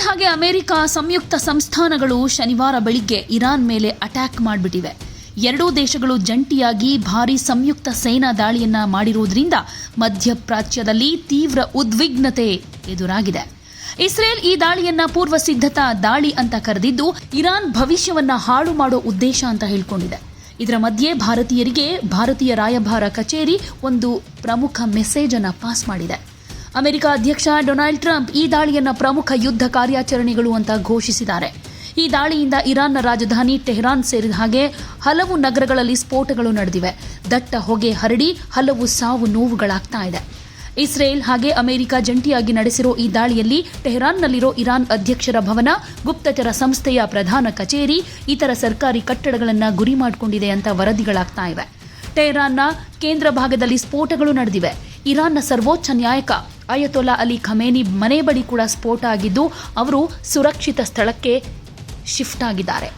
Israel ಹಾಗೆ America ಸಂಯುಕ್ತ ಸಂಸ್ಥಾನಗಳು ಶನಿವಾರ ಬೆಳಿಗ್ಗೆ ಇರಾನ್ ಮೇಲೆ ಅಟ್ಯಾಕ್ ಮಾಡಿಬಿಟ್ಟಿವೆ. ಎರಡೂ ದೇಶಗಳು ಜಂಟಿಯಾಗಿ ಭಾರೀ ಸಂಯುಕ್ತ ಸೇನಾ ದಾಳಿಯನ್ನ ಮಾಡಿರುವುದರಿಂದ ಮಧ್ಯಪ್ರಾಚ್ಯದಲ್ಲಿ ತೀವ್ರ ಉದ್ವಿಗ್ನತೆ ಎದುರಾಗಿದೆ. ಇಸ್ರೇಲ್ ಈ ದಾಳಿಯನ್ನ ಪೂರ್ವ ಸಿದ್ಧತಾ ದಾಳಿ ಅಂತ ಕರೆದಿದ್ದು ಇರಾನ್ ಭವಿಷ್ಯವನ್ನ ಹಾಳು ಮಾಡೋ ಉದ್ದೇಶ ಅಂತ ಹೇಳಿಕೊಂಡಿದೆ. ಇದರ ಮಧ್ಯೆ ಭಾರತೀಯರಿಗೆ ಭಾರತೀಯ ರಾಯಭಾರ ಕಚೇರಿ ಒಂದು ಪ್ರಮುಖ ಮೆಸೇಜ್ ಅನ್ನ ಪಾಸ್ ಮಾಡಿದೆ. ಅಮೆರಿಕ ಅಧ್ಯಕ್ಷ ಡೊನಾಲ್ಡ್ ಟ್ರಂಪ್ ಈ ದಾಳಿಯನ್ನ ಪ್ರಮುಖ ಯುದ್ಧ ಕಾರ್ಯಾಚರಣೆಗಳು ಅಂತ ಘೋಷಿಸಿದ್ದಾರೆ. ಈ ದಾಳಿಯಿಂದ ಇರಾನ್ನ ರಾಜಧಾನಿ ಟೆಹರಾನ್ ಸೇರಿದ ಹಾಗೆ ಹಲವು ನಗರಗಳಲ್ಲಿ ಸ್ಫೋಟಗಳು ನಡೆದಿವೆ. ದಟ್ಟ ಹೊಗೆ ಹರಡಿ ಹಲವು ಸಾವು ನೋವುಗಳಾಗ್ತಾ ಇದೆ. ಇಸ್ರೇಲ್ ಹಾಗೆ ಅಮೆರಿಕ ಜಂಟಿಯಾಗಿ ನಡೆಸಿರೋ ಈ ದಾಳಿಯಲ್ಲಿ ಟೆಹರಾನ್ನಲ್ಲಿರೋ ಇರಾನ್ ಅಧ್ಯಕ್ಷರ ಭವನ, ಗುಪ್ತಚರ ಸಂಸ್ಥೆಯ ಪ್ರಧಾನ ಕಚೇರಿ, ಇತರ ಸರ್ಕಾರಿ ಕಟ್ಟಡಗಳನ್ನು ಗುರಿ ಮಾಡಿಕೊಂಡಿದೆ ಅಂತ ವರದಿಗಳಾಗ್ತಾ ಇವೆ. ಟೆಹರಾನ್ನ ಕೇಂದ್ರ ಭಾಗದಲ್ಲಿ ಸ್ಫೋಟಗಳು ನಡೆದಿವೆ. ಇರಾನ್ನ ಸರ್ವೋಚ್ಚ ನ್ಯಾಯಕ ಅಯತೊಲ್ಲಾ ಅಲಿ ಖಮೇನಿ ಮನೆ ಬಳಿ ಕೂಡ ಸ್ಫೋಟ ಆಗಿದ್ದು ಅವರು ಸುರಕ್ಷಿತ ಸ್ಥಳಕ್ಕೆ ಶಿಫ್ಟ್ ಆಗಿದ್ದಾರೆ.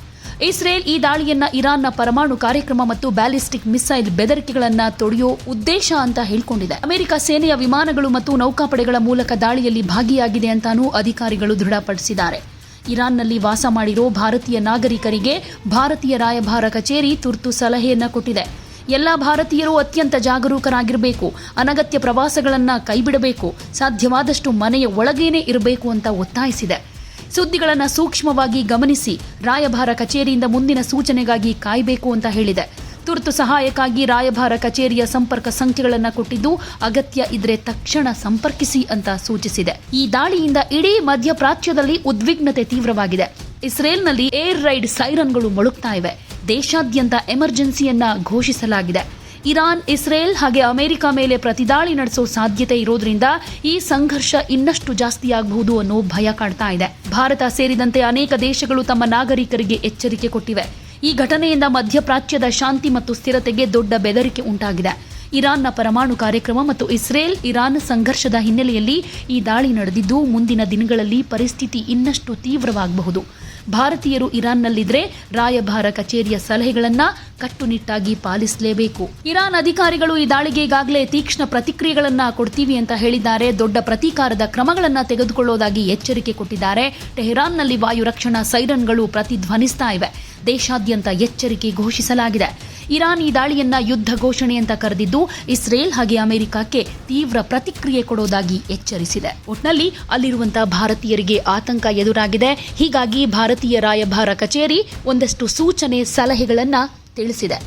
ಇಸ್ರೇಲ್ ಈ ದಾಳಿಯನ್ನ ಇರಾನ್ನ ಪರಮಾಣು ಕಾರ್ಯಕ್ರಮ ಮತ್ತು ಬ್ಯಾಲಿಸ್ಟಿಕ್ ಮಿಸೈಲ್ ಬೆದರಿಕೆಗಳನ್ನು ತೊಡೆಯೋ ಉದ್ದೇಶ ಅಂತ ಹೇಳಿಕೊಂಡಿದೆ. ಅಮೆರಿಕ ಸೇನೆಯ ವಿಮಾನಗಳು ಮತ್ತು ನೌಕಾಪಡೆಗಳ ಮೂಲಕ ದಾಳಿಯಲ್ಲಿ ಭಾಗಿಯಾಗಿದೆ ಅಂತಾನೂ ಅಧಿಕಾರಿಗಳು ದೃಢಪಡಿಸಿದ್ದಾರೆ. ಇರಾನ್ನಲ್ಲಿ ವಾಸ ಮಾಡಿರೋ ಭಾರತೀಯ ನಾಗರಿಕರಿಗೆ ಭಾರತೀಯ ರಾಯಭಾರ ಕಚೇರಿ ತುರ್ತು ಸಲಹೆಯನ್ನ ಕೊಟ್ಟಿದೆ. ಎಲ್ಲ ಭಾರತೀಯರು ಅತ್ಯಂತ ಜಾಗರೂಕರಾಗಿರಬೇಕು, ಅನಗತ್ಯ ಪ್ರವಾಸಗಳನ್ನು ಕೈಬಿಡಬೇಕು, ಸಾಧ್ಯವಾದಷ್ಟು ಮನೆಯ ಒಳಗೇನೆ ಇರಬೇಕು ಅಂತ ಒತ್ತಾಯಿಸಿದೆ. ಸುದ್ದಿಗಳನ್ನು ಸೂಕ್ಷ್ಮವಾಗಿ ಗಮನಿಸಿ ರಾಯಭಾರ ಕಚೇರಿಯಿಂದ ಮುಂದಿನ ಸೂಚನೆಗಾಗಿ ಕಾಯಬೇಕು ಅಂತ ಹೇಳಿದೆ. ತುರ್ತು ಸಹಾಯಕ್ಕಾಗಿ ರಾಯಭಾರ ಕಚೇರಿಯ ಸಂಪರ್ಕ ಸಂಖ್ಯೆಗಳನ್ನು ಕೊಟ್ಟಿದ್ದು ಅಗತ್ಯ ಇದ್ರೆ ತಕ್ಷಣ ಸಂಪರ್ಕಿಸಿ ಅಂತ ಸೂಚಿಸಿದೆ. ಈ ದಾಳಿಯಿಂದ ಇಡೀ ಮಧ್ಯಪ್ರಾಚ್ಯದಲ್ಲಿ ಉದ್ವಿಗ್ನತೆ ತೀವ್ರವಾಗಿದೆ. ಇಸ್ರೇಲ್ನಲ್ಲಿ ಏರ್ ರೈಡ್ ಸೈರನ್ಗಳು ಮೊಳಗ್ತಾ ಇವೆ. ದೇಶಾದ್ಯಂತ ಎಮರ್ಜೆನ್ಸಿಯನ್ನ ಘೋಷಿಸಲಾಗಿದೆ. ಇರಾನ್, ಇಸ್ರೇಲ್ ಹಾಗೆ ಅಮೆರಿಕ ಮೇಲೆ ಪ್ರತಿದಾಳಿ ನಡೆಸೋ ಸಾಧ್ಯತೆ ಇರೋದ್ರಿಂದ ಈ ಸಂಘರ್ಷ ಇನ್ನಷ್ಟು ಜಾಸ್ತಿಯಾಗಬಹುದು ಅನ್ನೋ ಭಯ ಕಾಡ್ತಾ ಇದೆ. ಭಾರತ ಸೇರಿದಂತೆ ಅನೇಕ ದೇಶಗಳು ತಮ್ಮ ನಾಗರಿಕರಿಗೆ ಎಚ್ಚರಿಕೆ ಕೊಟ್ಟಿವೆ. ಈ ಘಟನೆಯಿಂದ ಮಧ್ಯಪ್ರಾಚ್ಯದ ಶಾಂತಿ ಮತ್ತು ಸ್ಥಿರತೆಗೆ ದೊಡ್ಡ ಬೆದರಿಕೆ ಉಂಟಾಗಿದೆ. ಇರಾನ್ನ ಪರಮಾಣು ಕಾರ್ಯಕ್ರಮ ಮತ್ತು ಇಸ್ರೇಲ್-ಇರಾನ್ ಸಂಘರ್ಷದ ಹಿನ್ನೆಲೆಯಲ್ಲಿ ಈ ದಾಳಿ ನಡೆದಿದ್ದು ಮುಂದಿನ ದಿನಗಳಲ್ಲಿ ಪರಿಸ್ಥಿತಿ ಇನ್ನಷ್ಟು ತೀವ್ರವಾಗಬಹುದು. ಭಾರತೀಯರು ಇರಾನ್ನಲ್ಲಿದ್ರೆ ರಾಯಭಾರ ಕಚೇರಿಯ ಸಲಹೆಗಳನ್ನು ಕಟ್ಟುನಿಟ್ಟಾಗಿ ಪಾಲಿಸಲೇಬೇಕು. ಇರಾನ್ ಅಧಿಕಾರಿಗಳು ಈ ದಾಳಿಗೆ ಈಗಾಗಲೇ ತೀಕ್ಷ್ಣ ಪ್ರತಿಕ್ರಿಯೆಗಳನ್ನು ಕೊಡ್ತೀವಿ ಅಂತ ಹೇಳಿದ್ದಾರೆ. ದೊಡ್ಡ ಪ್ರತೀಕಾರದ ಕ್ರಮಗಳನ್ನು ತೆಗೆದುಕೊಳ್ಳೋದಾಗಿ ಎಚ್ಚರಿಕೆ ಕೊಟ್ಟಿದ್ದಾರೆ. ಟೆಹರಾನ್ನಲ್ಲಿ ವಾಯು ರಕ್ಷಣಾ ಸೈರನ್ಗಳು ಪ್ರತಿಧ್ವನಿಸ್ತಾ ಇವೆ. ದೇಶಾದ್ಯಂತ ಎಚ್ಚರಿಕೆ ಘೋಷಿಸಲಾಗಿದೆ. ಇರಾನ್ ಈ ದಾಳಿಯನ್ನ ಯುದ್ಧ ಘೋಷಣೆ ಅಂತ ಕರೆದಿದ್ದು ಇಸ್ರೇಲ್ ಹಾಗೆ ಅಮೆರಿಕಕ್ಕೆ ತೀವ್ರ ಪ್ರತಿಕ್ರಿಯೆ ಕೊಡೋದಾಗಿ ಎಚ್ಚರಿಸಿದೆ. ಒಟ್ನಲ್ಲಿ ಅಲ್ಲಿರುವಂತಹ ಭಾರತೀಯರಿಗೆ ಆತಂಕ ಎದುರಾಗಿದೆ. ಹೀಗಾಗಿ ಭಾರತೀಯ ರಾಯಭಾರ ಕಚೇರಿ ಒಂದಷ್ಟು ಸೂಚನೆ ಸಲಹೆಗಳನ್ನ ತಿಳಿಸಿದೆ.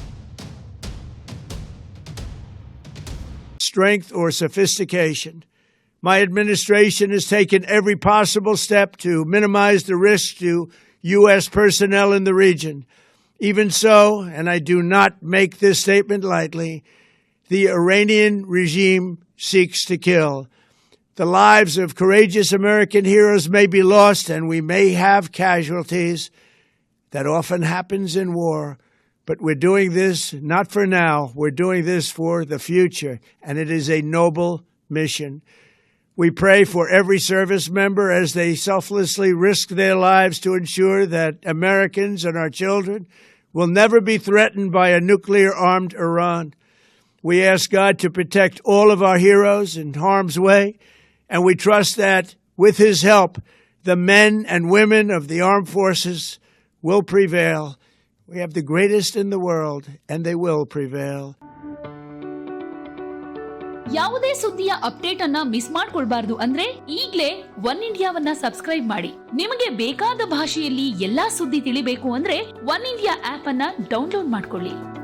Strength or sophistication. My administration has taken every possible step to minimize the risk to U.S. personnel in the region. Even so, and I do not make this statement lightly, the Iranian regime seeks to kill. The lives of courageous American heroes may be lost and we may have casualties. That often happens in war. But we're doing this not for now. We're doing this for the future. And it is a noble mission. We pray for every service member as they selflessly risk their lives to ensure that Americans and our children will never be threatened by a nuclear-armed Iran. We ask God to protect all of our heroes in harm's way, and we trust that, with His help, the men and women of the armed forces will prevail. We have the greatest in the world, and they will prevail. ಯಾವುದೇ ಸುದ್ದಿಯ update ಅನ್ನ miss ಮಾಡ್ಕೊಳ್ಬಾರ್ದು ಅಂದ್ರೆ ಈಗಲೇ one ಇಂಡಿಯಾವನ್ನ subscribe ಮಾಡಿ. ನಿಮಗೆ ಬೇಕಾದ ಭಾಷೆಯಲ್ಲಿ ಎಲ್ಲಾ ಸುದ್ದಿ ತಿಳಿಬೇಕು ಅಂದ್ರೆ ಒನ್ ಇಂಡಿಯಾ ಆಪ್ ಅನ್ನ ಡೌನ್ಲೋಡ್ ಮಾಡ್ಕೊಳ್ಳಿ.